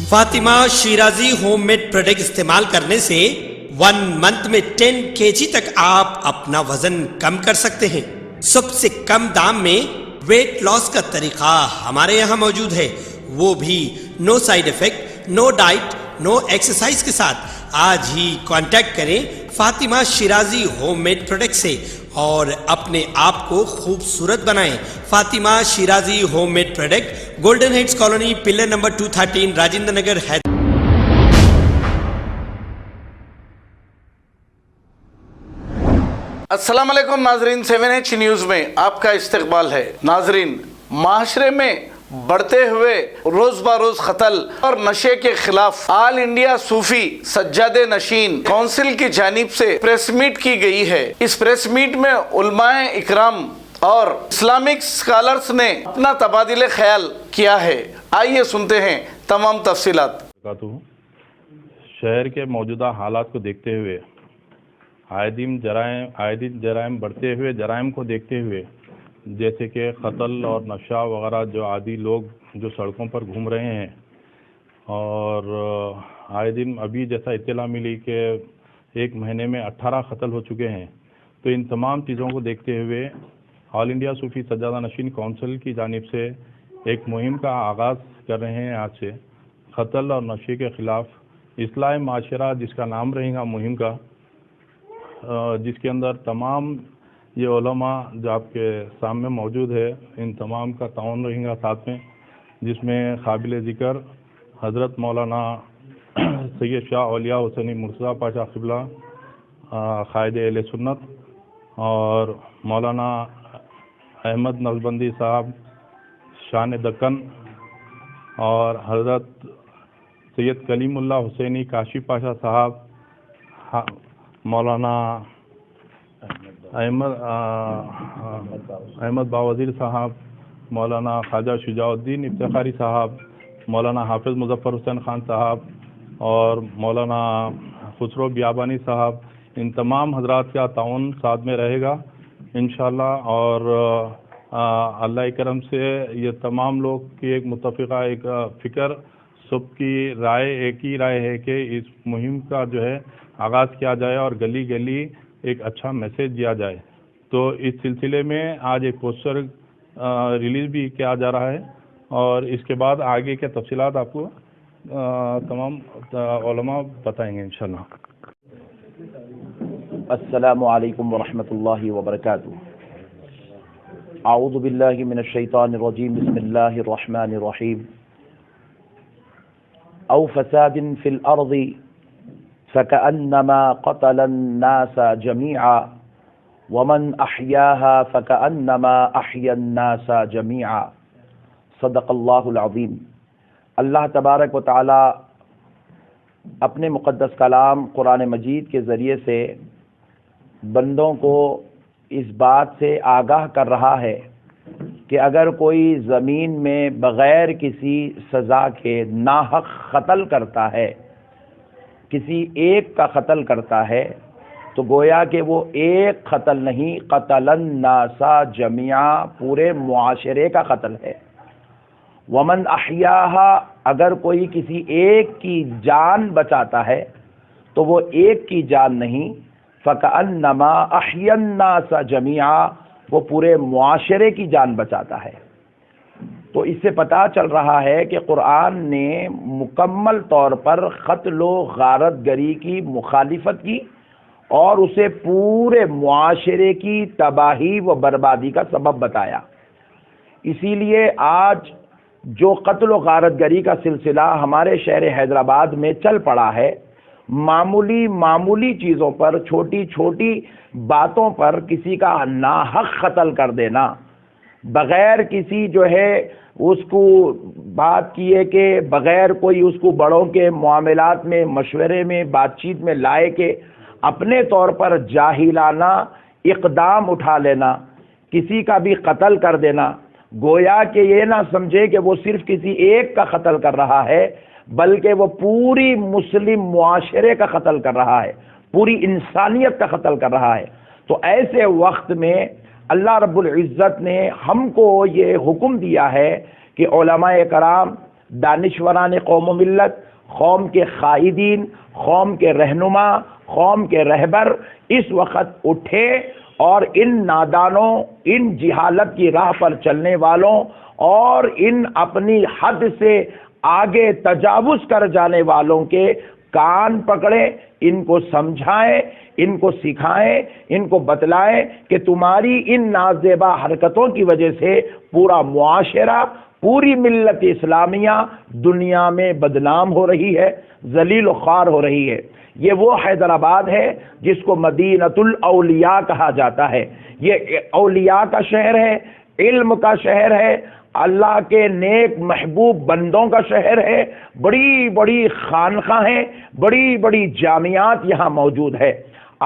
Fatima Shirazi home made product استعمال کرنے سے 1 منتھ میں 10 kg تک آپ اپنا وزن کم کر سکتے ہیں۔ سب سے کم دام میں ویٹ لاس کا طریقہ ہمارے یہاں موجود ہے، وہ بھی no side effect, no diet, no exercise کے ساتھ۔ آج ہی کانٹیکٹ کریں Fatima Shirazi home made product سے اور اپنے آپ کو خوبصورت بنائیں۔ Fatima Shirazi home made product, golden heights colony, pillar number 213، Rajendra Nagar, Hyderabad. السلام علیکم ناظرین، 7H نیوز میں آپ کا استقبال ہے۔ ناظرین، معاشرے میں بڑھتے ہوئے روز بروز قتل اور نشے کے خلاف آل انڈیا صوفی سجادہ نشین کونسل کی جانب سے پریس میٹ کی گئی ہے۔ اس پریس میٹ میں علماء اکرام اور اسلامک اسکالرز نے اپنا تبادلہ خیال کیا ہے۔ آئیے سنتے ہیں تمام تفصیلات۔ شہر کے موجودہ حالات کو دیکھتے ہوئے، آئے دن جرائم بڑھتے ہوئے جرائم کو دیکھتے ہوئے، جیسے کہ قتل اور نشہ وغیرہ، جو عادی لوگ جو سڑکوں پر گھوم رہے ہیں، اور آئے دن ابھی جیسا اطلاع ملی کہ 1 مہینے میں 18 قتل ہو چکے ہیں، تو ان تمام چیزوں کو دیکھتے ہوئے آل انڈیا صوفی سجادہ نشین کونسل کی جانب سے ایک مہم کا آغاز کر رہے ہیں۔ آج سے قتل اور نشے کے خلاف اصلاح معاشرہ جس کا نام رہے گا مہم کا، جس کے اندر تمام یہ علماء جو آپ کے سامنے موجود ہے، ان تمام کا تعاون رہے گا ساتھ میں، جس میں قابل ذکر حضرت مولانا سید شاہ اولیاء حسینی مرتضیٰ پاشا قبلہ، قائد اہل سنت، اور مولانا احمد نقشبندی صاحب شان دکن، اور حضرت سید کلیم اللہ حسینی کاشی پاشا صاحب، مولانا احمد باوزیر صاحب، مولانا خواجہ شجاع الدین افتخاری صاحب، مولانا حافظ مظفر حسین خان صاحب، اور مولانا خسرو بیابانی صاحب، ان تمام حضرات کا تعاون ساتھ میں رہے گا انشاءاللہ۔ اور اللہ کرم سے یہ تمام لوگ کی ایک متفقہ ایک فکر، سب کی رائے ایک ہی رائے ہے کہ اس مہم کا جو ہے آغاز کیا جائے اور گلی گلی ایک اچھا میسیج دیا جائے۔ تو اس سلسلے میں آج ایک پوسٹر ریلیز بھی کیا جا رہا ہے، اور اس کے بعد آگے کے تفصیلات آپ کو تمام علماء بتائیں گے انشاءاللہ۔ السلام علیکم ورحمۃ اللہ وبرکاتہ۔ اعوذ باللہ من الشیطان الرجیم، بسم اللہ الرحمن الرحیم۔ او فساد فی الارض فکأنما قتل الناس جميعا ومن احیاها فکأنما احیا الناس جميعا، صدق اللہ العظیم۔ اللہ تبارک و تعالی اپنے مقدس کلام قرآن مجید کے ذریعے سے بندوں کو اس بات سے آگاہ کر رہا ہے کہ اگر کوئی زمین میں بغیر کسی سزا کے ناحق قتل کرتا ہے، کسی ایک کا قتل کرتا ہے، تو گویا کہ وہ ایک قتل نہیں، قتل الناس جميعا، پورے معاشرے کا قتل ہے۔ ومن احیاها، اگر کوئی کسی ایک کی جان بچاتا ہے تو وہ ایک کی جان نہیں، فکأنما احیا الناس جميعا، وہ پورے معاشرے کی جان بچاتا ہے۔ تو اس سے پتہ چل رہا ہے کہ قرآن نے مکمل طور پر قتل و غارت گری کی مخالفت کی اور اسے پورے معاشرے کی تباہی و بربادی کا سبب بتایا۔ اسی لیے آج جو قتل و غارت گری کا سلسلہ ہمارے شہر حیدرآباد میں چل پڑا ہے، معمولی چیزوں پر، چھوٹی چھوٹی باتوں پر کسی کا ناحق قتل کر دینا، بغیر کسی جو ہے اس کو بات کیے کہ بغیر کوئی اس کو بڑوں کے معاملات میں، مشورے میں، بات چیت میں لائے کہ اپنے طور پر جاہلانہ اقدام اٹھا لینا، کسی کا بھی قتل کر دینا، گویا کہ یہ نہ سمجھے کہ وہ صرف کسی ایک کا قتل کر رہا ہے، بلکہ وہ پوری مسلم معاشرے کا قتل کر رہا ہے، پوری انسانیت کا قتل کر رہا ہے۔ تو ایسے وقت میں اللہ رب العزت نے ہم کو یہ حکم دیا ہے کہ علماء کرام دانشوران قوم و ملت، قوم کے قائدین، قوم کے رہنما، قوم کے رہبر اس وقت اٹھے اور ان نادانوں، ان جہالت کی راہ پر چلنے والوں اور ان اپنی حد سے آگے تجاوز کر جانے والوں کے کان پکڑے، ان کو سمجھائیں، ان کو سکھائیں، ان کو بتلائیں کہ تمہاری ان نازیبا حرکتوں کی وجہ سے پورا معاشرہ، پوری ملت اسلامیہ دنیا میں بدنام ہو رہی ہے، ذلیل و خوار ہو رہی ہے۔ یہ وہ حیدرآباد ہے جس کو مدینۃ الاولیاء کہا جاتا ہے۔ یہ اولیاء کا شہر ہے، علم کا شہر ہے، اللہ کے نیک محبوب بندوں کا شہر ہے، بڑی بڑی خانقاہیں، بڑی بڑی جامعات یہاں موجود ہے۔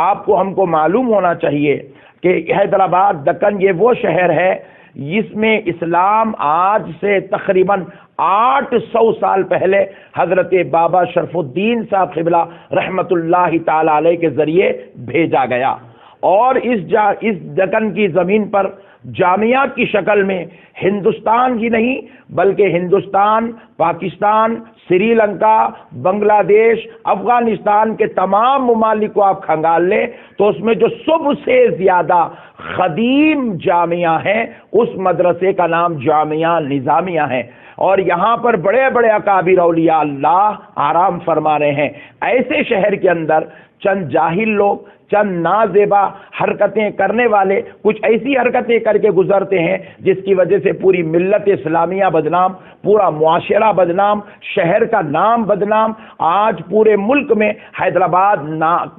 آپ کو ہم کو معلوم ہونا چاہیے کہ حیدرآباد دکن یہ وہ شہر ہے جس میں اسلام آج سے تقریباً 800 سال پہلے حضرت بابا شرف الدین صاحب قبلہ رحمت اللہ تعالی علیہ کے ذریعے بھیجا گیا، اور اس دکن کی زمین پر جامعات کی شکل میں ہندوستان ہی نہیں بلکہ ہندوستان، پاکستان، سری لنکا، بنگلہ دیش، افغانستان کے تمام ممالک کو آپ کھنگال لیں تو اس میں جو سب سے زیادہ قدیم جامعہ ہیں اس مدرسے کا نام جامعہ نظامیہ ہے، اور یہاں پر بڑے بڑے اکابر اولیاء اللہ آرام فرما رہے ہیں۔ ایسے شہر کے اندر چند جاہل لوگ، چند نازیبا حرکتیں کرنے والے کچھ ایسی حرکتیں کر کے گزرتے ہیں جس کی وجہ سے پوری ملت اسلامیہ بدنام، پورا معاشرہ بدنام، شہر کا نام بدنام۔ آج پورے ملک میں حیدرآباد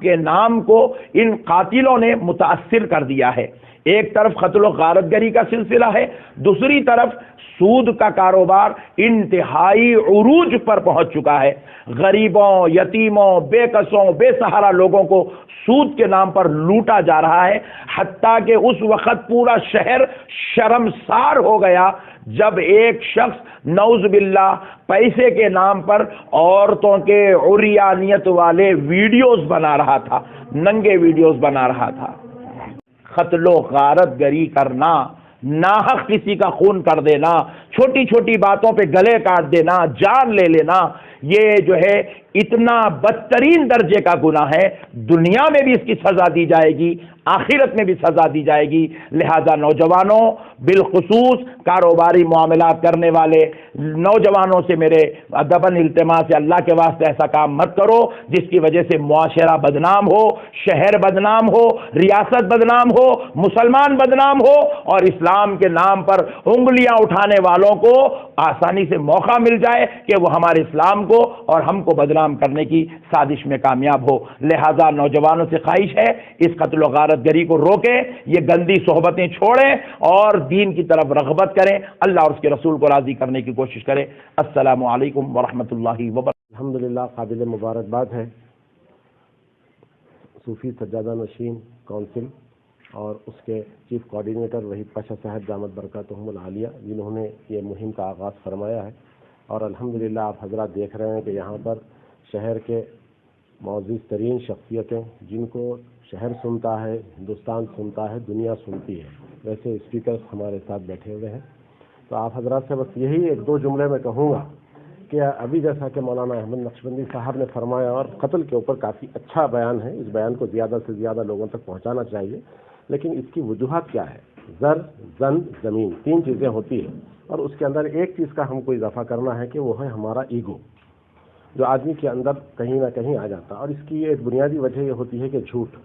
کے نام کو ان قاتلوں نے متاثر کر دیا ہے۔ ایک طرف قتل و غارت گری کا سلسلہ ہے، دوسری طرف سود کا کاروبار انتہائی عروج پر پہنچ چکا ہے۔ غریبوں، یتیموں، بے کسوں، بے سہارا لوگوں کو سود کے نام پر لوٹا جا رہا ہے، حتیٰ کہ اس وقت پورا شہر شرمسار ہو گیا جب ایک شخص نعوذ باللہ پیسے کے نام پر عورتوں کے عریانیت والے ویڈیوز بنا رہا تھا، ننگے ویڈیوز بنا رہا تھا۔ قتل و غارت گری کرنا، ناحق کسی کا خون کر دینا، چھوٹی چھوٹی باتوں پہ گلے کاٹ دینا، جان لے لینا، یہ جو ہے اتنا بدترین درجے کا گناہ ہے۔ دنیا میں بھی اس کی سزا دی جائے گی، آخرت میں بھی سزا دی جائے گی۔ لہذا نوجوانوں، بالخصوص کاروباری معاملات کرنے والے نوجوانوں سے میرے ادباً التماس ہے، اللہ کے واسطے ایسا کام مت کرو جس کی وجہ سے معاشرہ بدنام ہو، شہر بدنام ہو، ریاست بدنام ہو، مسلمان بدنام ہو، اور اسلام کے نام پر انگلیاں اٹھانے والوں کو آسانی سے موقع مل جائے کہ وہ ہمارے اسلام کو اور ہم کو بدنام کرنے کی سازش میں کامیاب ہو۔ لہذا نوجوانوں سے خواہش ہے اس قتل و غارت گری کو روکیں، یہ گندی صحبتیں چھوڑیں اور دین کی طرف رغبت کریں، اللہ اور اس کے رسول کو راضی کرنے کی کوشش کریں۔ السلام علیکم ورحمۃ اللہ وبرکاتہ۔ الحمدللہ قابل مبارکباد ہے صوفی سجادہ نشین کونسل اور اس کے چیف کوارڈینیٹر وحید پاشا صاحب دامت برکاتہم العالیہ جنہوں نے یہ مہم کا آغاز فرمایا ہے، اور الحمدللہ آپ حضرات دیکھ رہے ہیں کہ یہاں پر شہر کے معزز ترین شخصیتیں جن کو شہر سنتا ہے، ہندوستان سنتا ہے، دنیا سنتی ہے، ویسے اسپیکرز ہمارے ساتھ بیٹھے ہوئے ہیں۔ تو آپ حضرات سے بس یہی ایک دو جملے میں کہوں گا کہ ابھی جیسا کہ مولانا احمد نقشبندی صاحب نے فرمایا، اور قتل کے اوپر کافی اچھا بیان ہے، اس بیان کو زیادہ سے زیادہ لوگوں تک پہنچانا چاہیے، لیکن اس کی وجوہات کیا ہے؟ زر، زن، زمین، تین چیزیں ہوتی ہیں، اور اس کے اندر ایک چیز کا ہم کو اضافہ کرنا ہے کہ وہ ہے ہمارا ایگو، جو آدمی کے اندر کہیں نہ کہیں آ جاتا ہے، اور اس کی ایک بنیادی وجہ یہ ہوتی ہے کہ جھوٹ۔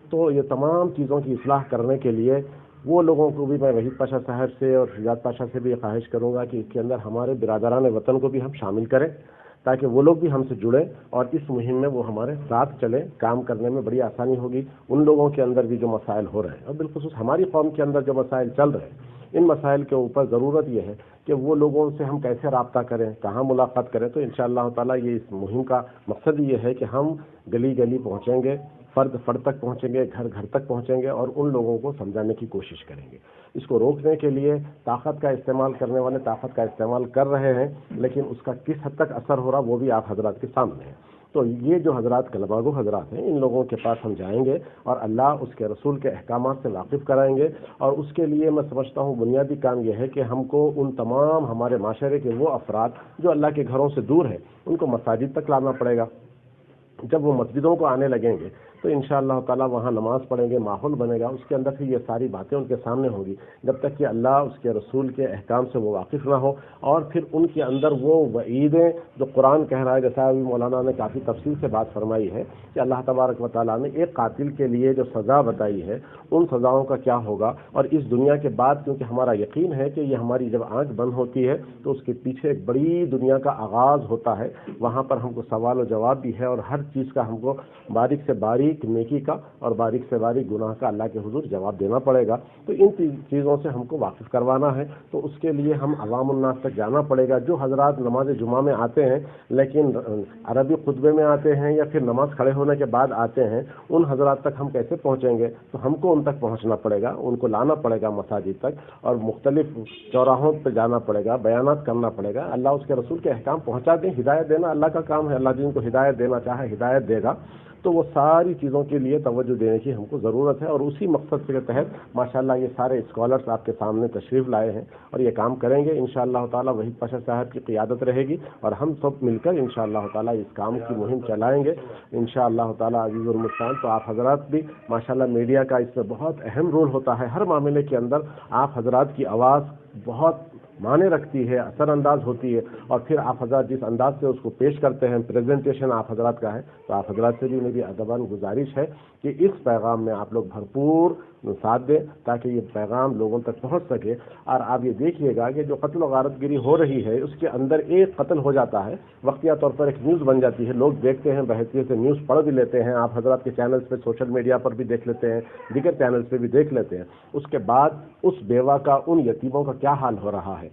تو یہ تمام چیزوں کی اصلاح کرنے کے لیے وہ لوگوں کو بھی میں وحید پاشا صاحب سے اور شجاعت پاشا سے بھی خواہش کروں گا کہ اس کے اندر ہمارے برادران وطن کو بھی ہم شامل کریں تاکہ وہ لوگ بھی ہم سے جڑیں اور اس مہم میں وہ ہمارے ساتھ چلیں، کام کرنے میں بڑی آسانی ہوگی۔ ان لوگوں کے اندر بھی جو مسائل ہو رہے ہیں اور بالخصوص ہماری قوم کے اندر جو مسائل چل رہے ہیں، ان مسائل کے اوپر ضرورت یہ ہے کہ وہ لوگوں سے ہم کیسے رابطہ کریں، کہاں ملاقات کریں۔ تو انشاءاللہ تعالیٰ یہ اس مہم کا مقصد یہ ہے کہ ہم گلی گلی پہنچیں گے، فرد فرد تک پہنچیں گے، گھر گھر تک پہنچیں گے اور ان لوگوں کو سمجھانے کی کوشش کریں گے۔ اس کو روکنے کے لیے طاقت کا استعمال کرنے والے طاقت کا استعمال کر رہے ہیں، لیکن اس کا کس حد تک اثر ہو رہا وہ بھی آپ حضرات کے سامنے ہے۔ تو یہ جو حضرات کلمہ گو حضرات ہیں، ان لوگوں کے پاس ہم جائیں گے اور اللہ اس کے رسول کے احکامات سے واقف کرائیں گے، اور اس کے لیے میں سمجھتا ہوں بنیادی کام یہ ہے کہ ہم کو ان تمام ہمارے معاشرے کے وہ افراد جو اللہ کے گھروں سے دور ہیں ان کو مساجد تک لانا پڑے گا۔ جب وہ مسجدوں کو آنے لگیں گے تو انشاءاللہ تعالی وہاں نماز پڑھیں گے، ماحول بنے گا، اس کے اندر سے یہ ساری باتیں ان کے سامنے ہوں گی۔ جب تک کہ اللہ اس کے رسول کے احکام سے وہ واقف نہ ہو اور پھر ان کے اندر وہ وعیدیں جو قرآن کہہ رہا ہے، جیسا ابھی مولانا نے کافی تفصیل سے بات فرمائی ہے کہ اللہ تبارک و تعالیٰ نے ایک قاتل کے لیے جو سزا بتائی ہے ان سزاؤں کا کیا ہوگا، اور اس دنیا کے بعد کیونکہ ہمارا یقین ہے کہ یہ ہماری جب آنکھ بند ہوتی ہے تو اس کے پیچھے ایک بڑی دنیا کا آغاز ہوتا ہے، وہاں پر ہم کو سوال و جواب بھی ہے، اور ہر چیز کا ہم کو باریک سے باریک نیکی کا اور باریک سے باریک گناہ کا اللہ کے حضور جواب دینا پڑے گا۔ تو ان چیزوں سے ہم کو واقف کروانا ہے، تو اس کے لیے ہم عوام الناس تک جانا پڑے گا۔ جو حضرات نماز جمعہ میں آتے ہیں لیکن عربی خطبے میں آتے ہیں یا پھر نماز کھڑے ہونے کے بعد آتے ہیں، ان حضرات تک ہم کیسے پہنچیں گے؟ تو ہم کو ان تک پہنچنا پڑے گا، ان کو لانا پڑے گا مساجد تک، اور مختلف چوراہوں پہ جانا پڑے گا، بیانات کرنا پڑے گا، اللہ اس کے رسول کے احکام پہنچا دیں۔ ہدایت دینا اللہ کا کام ہے، اللہ جن کو ہدایت دینا چاہے ہدایت دے گا۔ تو وہ ساری چیزوں کے لیے توجہ دینے کی ہم کو ضرورت ہے، اور اسی مقصد کے تحت ماشاءاللہ یہ سارے اسکالرس آپ کے سامنے تشریف لائے ہیں اور یہ کام کریں گے انشاءاللہ تعالی۔ وحید پاشا صاحب کی قیادت رہے گی اور ہم سب مل کر انشاءاللہ تعالی اس کام کی مہم چلائیں گے انشاءاللہ تعالی۔ عزیز المستان، تو آپ حضرات بھی ماشاءاللہ میڈیا کا اس میں بہت اہم رول ہوتا ہے، ہر معاملے کے اندر آپ حضرات کی آواز بہت معنی رکھتی ہے، اثر انداز ہوتی ہے، اور پھر آپ حضرات جس انداز سے اس کو پیش کرتے ہیں، پریزنٹیشن آپ حضرات کا ہے، تو آپ حضرات سے بھی میری ادباً گزارش ہے کہ اس پیغام میں آپ لوگ بھرپور ساتھ دیں تاکہ یہ پیغام لوگوں تک پہنچ سکے۔ اور آپ یہ دیکھیے گا کہ جو قتل و غارت گری ہو رہی ہے اس کے اندر ایک قتل ہو جاتا ہے، وقتیہ طور پر ایک نیوز بن جاتی ہے، لوگ دیکھتے ہیں، بحیثیت سے نیوز پڑھ بھی لیتے ہیں، آپ حضرات کے چینلز پہ، سوشل میڈیا پر بھی دیکھ لیتے ہیں، دیگر چینلز پہ بھی دیکھ لیتے ہیں۔ اس کے بعد اس بیوہ کا، ان یتیموں کا کیا حال ہو رہا ہے،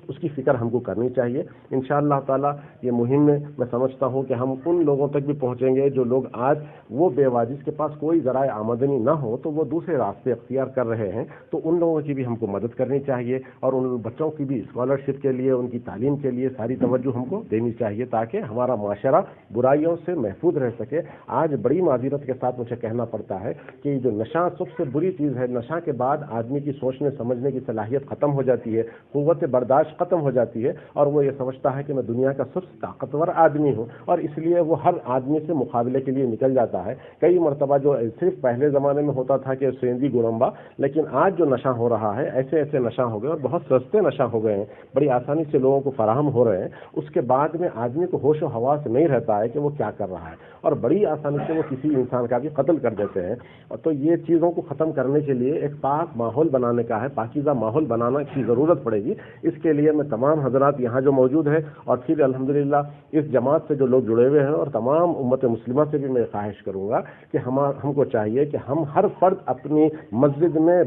اس کی فکر ہم کو کرنی چاہیے انشاءاللہ تعالیٰ۔ یہ مہم میں سمجھتا ہوں کہ ہم ان لوگوں تک بھی پہنچیں گے جو لوگ آج وہ بیوہ جس کے پاس کوئی ذرائع آمدنی نہ ہو تو وہ دوسرے راستے اختیار کر رہے ہیں، تو ان لوگوں کی بھی ہم کو مدد کرنی چاہیے، اور ان بچوں کی بھی اسکالرشپ کے لیے، ان کی تعلیم کے لیے ساری توجہ ہم کو دینی چاہیے تاکہ ہمارا معاشرہ برائیوں سے محفوظ رہ سکے۔ آج بڑی معذرت کے ساتھ مجھے کہنا پڑتا ہے کہ جو نشہ سب سے بری چیز ہے، نشہ کے بعد آدمی کی سوچنے سمجھنے کی صلاحیت ختم ہو جاتی ہے، قوت برداشت ختم ہو جاتی ہے، اور وہ یہ سمجھتا ہے کہ میں دنیا کا سب سے طاقتور آدمی ہوں، اور اس لیے وہ ہر آدمی سے مقابلے کے لیے نکل جاتا ہے۔ کئی مرتبہ جو صرف پہلے زمانے میں ہوتا تھا کہ سیندی گڑمبا، لیکن آج جو نشہ ہو رہا ہے ایسے ایسے نشہ ہو گئے اور بہت سستے نشہ ہو گئے ہیں، بڑی آسانی سے لوگوں کو فراہم ہو رہے ہیں۔ اس کے بعد میں آدمی کو ہوش و حواس نہیں رہتا ہے کہ وہ کیا کر رہا ہے، اور بڑی آسانی سے وہ کسی انسان کا بھی قتل کر دیتے ہیں۔ اور تو یہ چیزوں کو ختم کرنے کے لیے ایک پاک ماحول بنانے کا ہے، پاکیزہ ماحول بنانا کی ضرورت پڑے گی۔ اس کے لیے میں تمام حضرات یہاں جو موجود ہے اور پھر الحمدللہ اس جماعت سے جو لوگ جڑے ہوئے ہیں اور تمام امت مسلمہ سے بھی میں خواہش کروں گا کہ ہم کو چاہیے کہ ہم ہر فرد اپنی مسجد میں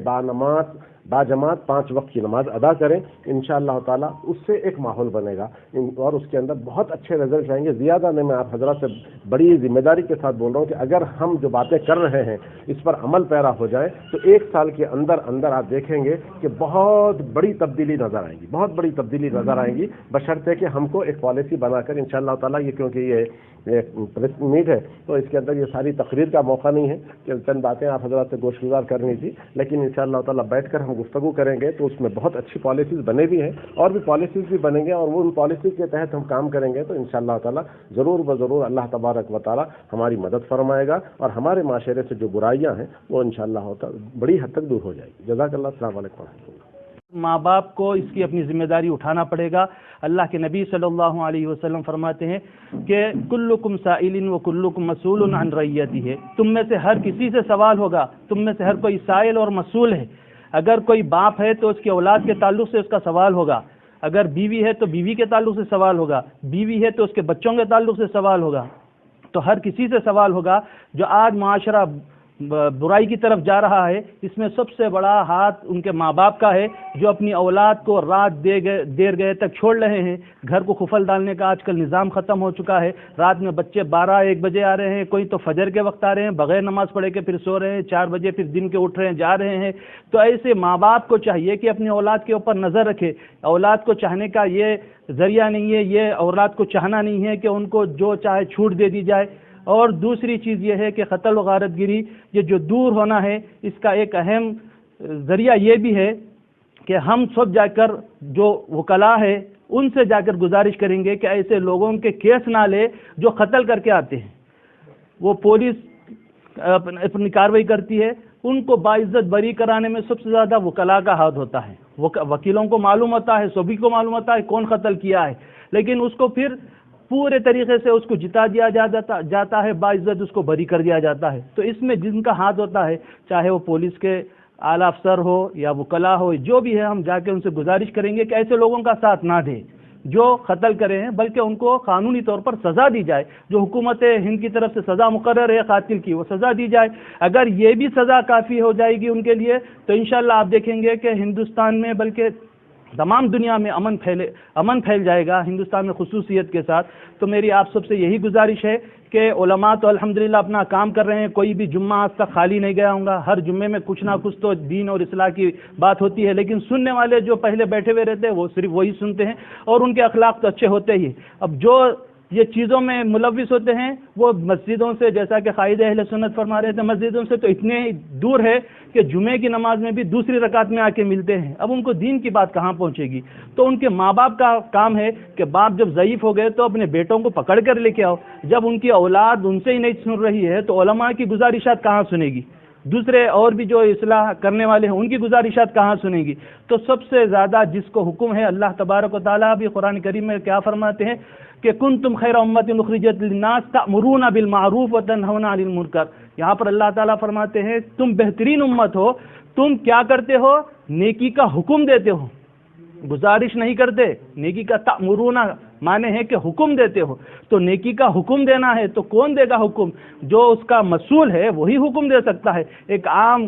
باجماعت 5 وقت کی نماز ادا کریں انشاءاللہ تعالیٰ۔ اس سے ایک ماحول بنے گا اور اس کے اندر بہت اچھے رزلٹ آئیں گے۔ زیادہ نہیں، میں آپ حضرات سے بڑی ذمہ داری کے ساتھ بول رہا ہوں کہ اگر ہم جو باتیں کر رہے ہیں اس پر عمل پیرا ہو جائے تو 1 سال کے اندر آپ دیکھیں گے کہ بہت بڑی تبدیلی نظر آئے گی، بہت بڑی تبدیلی نظر آئے گی، بشرطے کہ ہم کو ایک پالیسی بنا کر انشاءاللہ تعالیٰ، یہ کیونکہ یہ پریس میٹ ہے تو اس کے اندر یہ ساری تقریر کا موقع نہیں ہے کہ چند باتیں آپ حضرات سے گوش گزار کرنی تھی، لیکن انشاءاللہ تعالیٰ بیٹھ کر ہم گفتگو کریں گے تو اس میں بہت اچھی پالیسیز بنے بھی ہیں اور بھی پالیسیز بھی بنیں گے، اور وہ ان پالیسیز کے تحت ہم کام کریں گے تو انشاءاللہ تعالیٰ ضرور بضرور اللہ تبارک و تعالیٰ ہماری مدد فرمائے گا اور ہمارے معاشرے سے جو برائیاں ہیں وہ انشاءاللہ بڑی حد تک دور ہو جائے گی۔ جزاک اللہ۔ السلام علیکم ورحمۃ اللہ۔ ماں باپ کو اس کی اپنی ذمہ داری اٹھانا پڑے گا۔ اللہ کے نبی صلی اللہ علیہ وسلم فرماتے ہیں کہ کلکم سائل و کلکم مسئول عن رعیتہ، تم میں سے ہر کسی سے سوال ہوگا، تم میں سے ہر کوئی سائل اور مسئول ہے۔ اگر کوئی باپ ہے تو اس کی اولاد کے تعلق سے اس کا سوال ہوگا، اگر بیوی ہے تو بیوی کے تعلق سے سوال ہوگا، بیوی ہے تو اس کے بچوں کے تعلق سے سوال ہوگا، تو ہر کسی سے سوال ہوگا۔ جو آج معاشرہ برائی کی طرف جا رہا ہے، اس میں سب سے بڑا ہاتھ ان کے ماں باپ کا ہے، جو اپنی اولاد کو رات دیر گئے تک چھوڑ رہے ہیں۔ گھر کو قفل ڈالنے کا آج کل نظام ختم ہو چکا ہے، رات میں بچے 12-1 بجے آ رہے ہیں، کوئی تو فجر کے وقت آ رہے ہیں، بغیر نماز پڑھے کے پھر سو رہے ہیں، 4 بجے پھر دن کے اٹھ رہے ہیں، جا رہے ہیں۔ تو ایسے ماں باپ کو چاہیے کہ اپنی اولاد کے اوپر نظر رکھے۔ اولاد کو چاہنے کا یہ ذریعہ نہیں ہے، یہ اولاد کو چاہنا نہیں ہے کہ ان کو جو چاہے چھوٹ دے دی جائے۔ اور دوسری چیز یہ ہے کہ قتل و غارت گری یہ جو دور ہونا ہے، اس کا ایک اہم ذریعہ یہ بھی ہے کہ ہم سب جا کر جو وکلاء ہے ان سے جا کر گزارش کریں گے کہ ایسے لوگوں کے کیس نہ لے جو قتل کر کے آتے ہیں۔ وہ پولیس اپنی کارروائی کرتی ہے، ان کو باعزت بری کرانے میں سب سے زیادہ وکلاء کا ہاتھ ہوتا ہے۔ وکیلوں کو معلوم ہوتا ہے، سبھی کو معلوم ہوتا ہے کون قتل کیا ہے، لیکن اس کو پھر پورے طریقے سے اس کو جتا دیا جاتا ہے، باعزت اس کو بری کر دیا جاتا ہے۔ تو اس میں جن کا ہاتھ ہوتا ہے، چاہے وہ پولیس کے اعلیٰ افسر ہو یا وکلاء ہو، جو بھی ہے، ہم جا کے ان سے گزارش کریں گے کہ ایسے لوگوں کا ساتھ نہ دیں جو قتل کرے ہیں، بلکہ ان کو قانونی طور پر سزا دی جائے۔ جو حکومت ہند کی طرف سے سزا مقرر ہے قاتل کی، وہ سزا دی جائے۔ اگر یہ بھی سزا کافی ہو جائے گی ان کے لیے، تو انشاءاللہ آپ دیکھیں گے کہ ہندوستان میں بلکہ تمام دنیا میں امن پھیل جائے گا، ہندوستان میں خصوصیت کے ساتھ۔ تو میری آپ سب سے یہی گزارش ہے کہ علماء تو الحمدللہ اپنا کام کر رہے ہیں، کوئی بھی جمعہ آج تک خالی نہیں گیا ہوں گا، ہر جمعے میں کچھ نہ کچھ تو دین اور اصلاح کی بات ہوتی ہے، لیکن سننے والے جو پہلے بیٹھے ہوئے رہتے ہیں وہ صرف وہی سنتے ہیں، اور ان کے اخلاق تو اچھے ہوتے ہی۔ اب جو یہ چیزوں میں ملوث ہوتے ہیں وہ مسجدوں سے، جیسا کہ قائد اہل سنت فرما رہے تھے، مسجدوں سے تو اتنے دور ہے کہ جمعے کی نماز میں بھی دوسری رکعت میں آ کے ملتے ہیں۔ اب ان کو دین کی بات کہاں پہنچے گی؟ تو ان کے ماں باپ کا کام ہے کہ باپ جب ضعیف ہو گئے تو اپنے بیٹوں کو پکڑ کر لے کے آؤ۔ جب ان کی اولاد ان سے ہی نہیں سن رہی ہے تو علماء کی گزارشات کہاں سنے گی؟ دوسرے اور بھی جو اصلاح کرنے والے ہیں ان کی گزارشات کہاں سنے گی؟ تو سب سے زیادہ جس کو حکم ہے، اللہ تبارک و تعالیٰ بھی قرآن کریم میں کیا فرماتے ہیں کہ کنتم خیر امت اخرجت للناس تأمرون بالمعروف وتنہون عن المنکر۔ یہاں پر اللہ تعالیٰ فرماتے ہیں تم بہترین امت ہو، تم کیا کرتے ہو؟ نیکی کا حکم دیتے ہو، گزارش نہیں کرتے۔ نیکی کا تأمرون معنی ہے کہ حکم دیتے ہو، تو نیکی کا حکم دینا ہے تو کون دے گا حکم؟ جو اس کا مسئول ہے وہی حکم دے سکتا ہے۔ ایک عام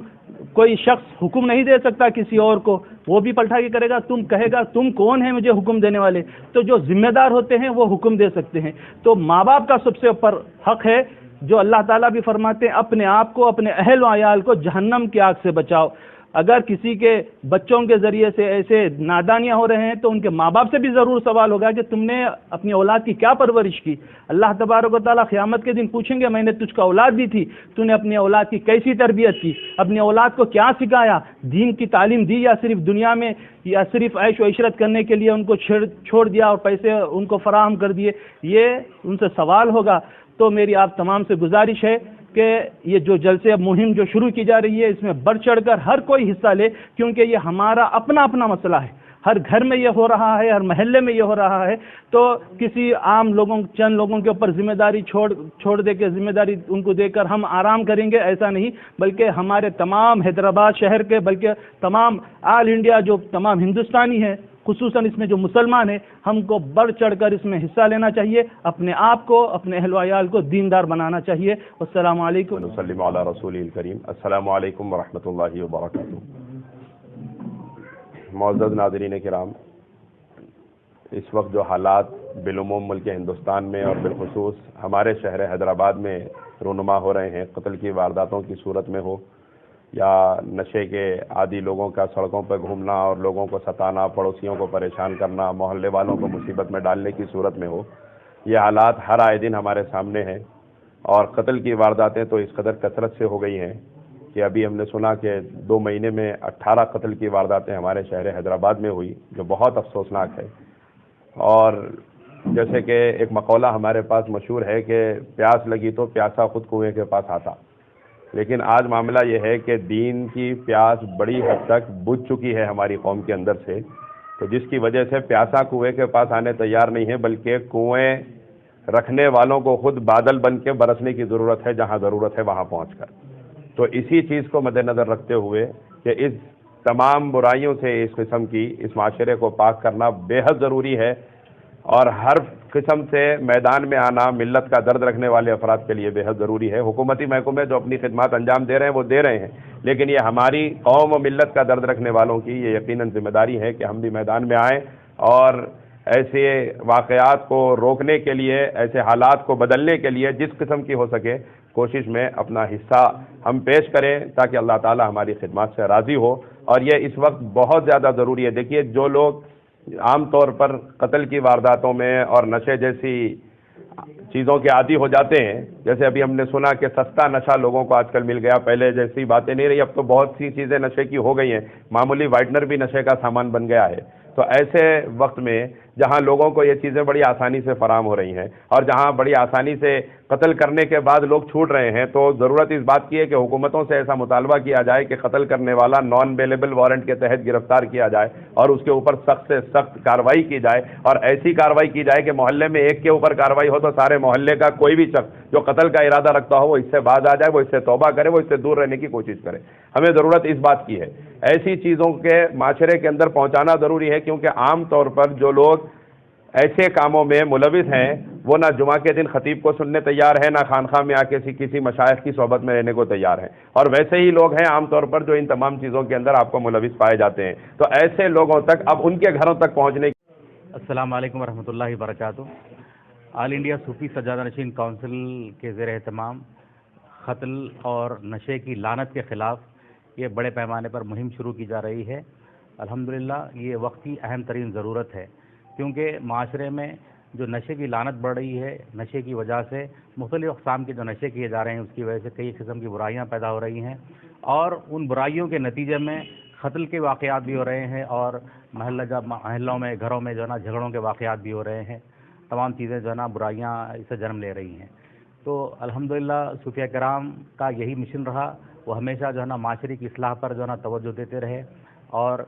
کوئی شخص حکم نہیں دے سکتا کسی اور کو، وہ بھی پلٹا کے کرے گا، تم کہے گا تم کون ہیں مجھے حکم دینے والے؟ تو جو ذمہ دار ہوتے ہیں وہ حکم دے سکتے ہیں۔ تو ماں باپ کا سب سے اوپر حق ہے، جو اللہ تعالیٰ بھی فرماتے ہیں اپنے آپ کو، اپنے اہل و عیال کو جہنم کی آگ سے بچاؤ۔ اگر کسی کے بچوں کے ذریعے سے ایسے نادانیاں ہو رہے ہیں تو ان کے ماں باپ سے بھی ضرور سوال ہوگا کہ تم نے اپنی اولاد کی کیا پرورش کی۔ اللہ تبارک و تعالیٰ قیامت کے دن پوچھیں گے میں نے تجھ کو اولاد دی تھی، تو نے اپنی اولاد کی کیسی تربیت کی، اپنی اولاد کو کیا سکھایا، دین کی تعلیم دی یا صرف دنیا میں یا صرف عیش و عشرت کرنے کے لیے ان کو چھوڑ دیا اور پیسے ان کو فراہم کر دیے؟ یہ ان سے سوال ہوگا۔ تو میری آپ تمام سے گزارش ہے کہ یہ جو جلسے اب مہم جو شروع کی جا رہی ہے اس میں بڑھ چڑھ کر ہر کوئی حصہ لے، کیونکہ یہ ہمارا اپنا اپنا مسئلہ ہے۔ ہر گھر میں یہ ہو رہا ہے، ہر محلے میں یہ ہو رہا ہے، تو کسی عام لوگوں چند لوگوں کے اوپر ذمہ داری چھوڑ دے کے ذمہ داری ان کو دے کر ہم آرام کریں گے، ایسا نہیں، بلکہ ہمارے تمام حیدرآباد شہر کے بلکہ تمام آل انڈیا جو تمام ہندوستانی ہیں، خصوصاً اس میں جو مسلمان ہیں، ہم کو بڑھ چڑھ کر اس میں حصہ لینا چاہیے، اپنے آپ کو، اپنے اہل و عیال کو دیندار بنانا چاہیے۔ السلام علیکم وسلم علی رسول الکریم۔ السلام علیکم ورحمۃ اللہ وبرکاتہ۔ معزز ناظرین کرام، اس وقت جو حالات بالعموم ملک ہندوستان میں اور بالخصوص ہمارے شہر حیدرآباد میں رونما ہو رہے ہیں، قتل کی وارداتوں کی صورت میں ہو یا نشے کے عادی لوگوں کا سڑکوں پر گھومنا اور لوگوں کو ستانا، پڑوسیوں کو پریشان کرنا، محلے والوں کو مصیبت میں ڈالنے کی صورت میں ہو، یہ حالات ہر آئے دن ہمارے سامنے ہیں۔ اور قتل کی وارداتیں تو اس قدر کثرت سے ہو گئی ہیں کہ ابھی ہم نے سنا کہ 2 مہینے میں 18 قتل کی وارداتیں ہمارے شہر حیدرآباد میں ہوئی، جو بہت افسوسناک ہے۔ اور جیسے کہ ایک مقولہ ہمارے پاس مشہور ہے کہ پیاس لگی تو پیاسا خود کنویں کے پاس آتا، لیکن آج معاملہ یہ ہے کہ دین کی پیاس بڑی حد تک بجھ چکی ہے ہماری قوم کے اندر سے، تو جس کی وجہ سے پیاسا کنویں کے پاس آنے تیار نہیں ہے، بلکہ کنویں رکھنے والوں کو خود بادل بن کے برسنے کی ضرورت ہے، جہاں ضرورت ہے وہاں پہنچ کر۔ تو اسی چیز کو مد نظر رکھتے ہوئے کہ اس تمام برائیوں سے اس قسم کی اس معاشرے کو پاک کرنا بے حد ضروری ہے، اور ہر قسم سے میدان میں آنا ملت کا درد رکھنے والے افراد کے لیے بے حد ضروری ہے۔ حکومتی محکمے جو اپنی خدمات انجام دے رہے ہیں وہ دے رہے ہیں، لیکن یہ ہماری قوم و ملت کا درد رکھنے والوں کی یہ یقیناً ذمہ داری ہے کہ ہم بھی میدان میں آئیں اور ایسے واقعات کو روکنے کے لیے، ایسے حالات کو بدلنے کے لیے جس قسم کی ہو سکے کوشش میں اپنا حصہ ہم پیش کریں تاکہ اللہ تعالی ہماری خدمات سے راضی ہو۔ اور یہ اس وقت بہت زیادہ ضروری ہے۔ دیکھیے، جو لوگ عام طور پر قتل کی وارداتوں میں اور نشے جیسی چیزوں کے عادی ہو جاتے ہیں، جیسے ابھی ہم نے سنا کہ سستا نشہ لوگوں کو آج کل مل گیا، پہلے جیسی باتیں نہیں رہی، اب تو بہت سی چیزیں نشے کی ہو گئی ہیں، معمولی وائٹنر بھی نشے کا سامان بن گیا ہے۔ تو ایسے وقت میں جہاں لوگوں کو یہ چیزیں بڑی آسانی سے فراہم ہو رہی ہیں اور جہاں بڑی آسانی سے قتل کرنے کے بعد لوگ چھوٹ رہے ہیں، تو ضرورت اس بات کی ہے کہ حکومتوں سے ایسا مطالبہ کیا جائے کہ قتل کرنے والا نان بیلیبل وارنٹ کے تحت گرفتار کیا جائے اور اس کے اوپر سخت سے سخت کارروائی کی جائے، اور ایسی کارروائی کی جائے کہ محلے میں ایک کے اوپر کارروائی ہو تو سارے محلے کا کوئی بھی شخص جو قتل کا ارادہ رکھتا ہو وہ اس سے باز آ جائے، وہ اس سے توبہ کرے، وہ اس سے دور رہنے کی کوشش کرے۔ ہمیں ضرورت اس بات کی ہے، ایسی چیزوں کے معاشرے کے اندر پہنچانا ضروری ہے، کیونکہ عام طور پر جو لوگ ایسے کاموں میں ملوث ہیں وہ نہ جمعہ کے دن خطیب کو سننے تیار ہے، نہ خانقاہ میں آ کے کسی مشائخ کی صحبت میں رہنے کو تیار ہیں، اور ویسے ہی لوگ ہیں عام طور پر جو ان تمام چیزوں کے اندر آپ کو ملوث پائے جاتے ہیں۔ تو ایسے لوگوں تک اب ان کے گھروں تک پہنچنے السلام علیکم ورحمۃ اللہ وبرکاتہ۔ آل انڈیا صوفی سجادہ نشین کونسل کے زیر اہتمام قتل اور نشے کی لعنت کے خلاف یہ بڑے پیمانے پر مہم شروع کی جا رہی ہے۔ الحمدللہ یہ وقت کی اہم ترین ضرورت ہے، کیونکہ معاشرے میں جو نشے کی لعنت بڑھ رہی ہے، نشے کی وجہ سے مختلف اقسام کے جو نشے کیے جا رہے ہیں اس کی وجہ سے کئی قسم کی برائیاں پیدا ہو رہی ہیں، اور ان برائیوں کے نتیجے میں قتل کے واقعات بھی ہو رہے ہیں، اور محلوں میں گھروں میں جو ہے نا جھگڑوں کے واقعات بھی ہو رہے ہیں۔ تمام چیزیں جو ہے نا برائیاں اس سے جنم لے رہی ہیں۔ تو الحمدللہ صوفیہ کرام کا یہی مشن رہا، وہ ہمیشہ جو ہے نا معاشرے کی اصلاح پر جو ہے نا توجہ دیتے رہے، اور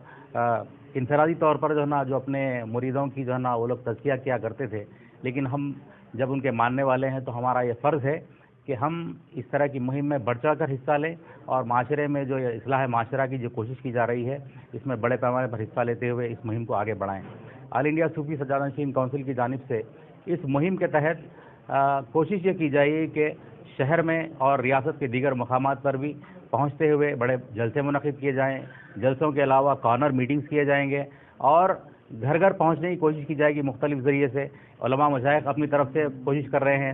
انفرادی طور پر جو ہے نا جو اپنے مریدوں کی جو ہے نا وہ لوگ تزکیہ کیا کرتے تھے، لیکن ہم جب ان کے ماننے والے ہیں تو ہمارا یہ فرض ہے کہ ہم اس طرح کی مہم میں بڑھ چڑھ کر حصہ لیں، اور معاشرے میں جو یہ اصلاح معاشرہ کی جو کوشش کی جا رہی ہے اس میں بڑے پیمانے پر حصہ لیتے ہوئے اس مہم کو آگے بڑھائیں۔ آل انڈیا صوفی سجادہ نشین کونسل کی جانب سے اس مہم کے تحت کوشش یہ کی جائے گی کہ شہر میں اور ریاست کے دیگر مقامات پر بھی پہنچتے ہوئے بڑے جلسے منعقد کیے جائیں، جلسوں کے علاوہ کارنر میٹنگز کیے جائیں گے، اور گھر گھر پہنچنے کی کوشش کی جائے گی مختلف ذریعے سے۔ علماء مشائخ اپنی طرف سے کوشش کر رہے ہیں،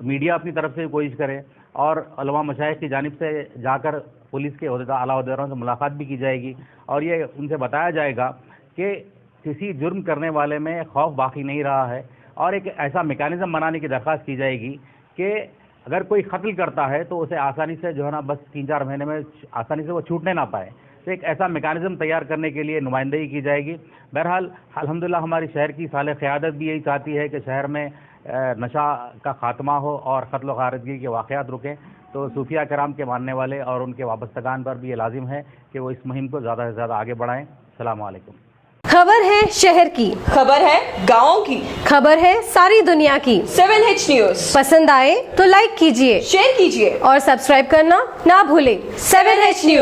میڈیا اپنی طرف سے کوشش کرے، اور علماء مشائخ کی جانب سے جا کر پولیس کے اعلیٰ عہدیداروں سے ملاقات بھی کی جائے گی، اور یہ ان سے بتایا جائے گا کہ کسی جرم کرنے والے میں خوف باقی نہیں رہا ہے، اور ایک ایسا میکانزم بنانے کی درخواست کی جائے گی کہ اگر کوئی قتل کرتا ہے تو اسے آسانی سے جو ہے نا بس 3-4 مہینے میں آسانی سے وہ چھوٹنے نہ پائے، تو ایک ایسا میکانزم تیار کرنے کے لیے نمائندگی کی جائے گی۔ بہرحال الحمدللہ ہماری شہر کی صالح قیادت بھی یہی چاہتی ہے کہ شہر میں نشہ کا خاتمہ ہو اور قتل و غارتگی کے واقعات رکیں، تو صوفیہ کرام کے ماننے والے اور ان کے وابستگان پر بھی یہ لازم ہے کہ وہ اس مہم کو زیادہ سے زیادہ آگے بڑھائیں۔ السلام علیکم۔ خبر ہے شہر کی، خبر ہے گاؤں کی، خبر ہے ساری دنیا کی۔ 7H نیوز پسند آئے تو لائک کیجئے، شیئر کیجئے اور سبسکرائب کرنا نہ بھولیں۔ 7H news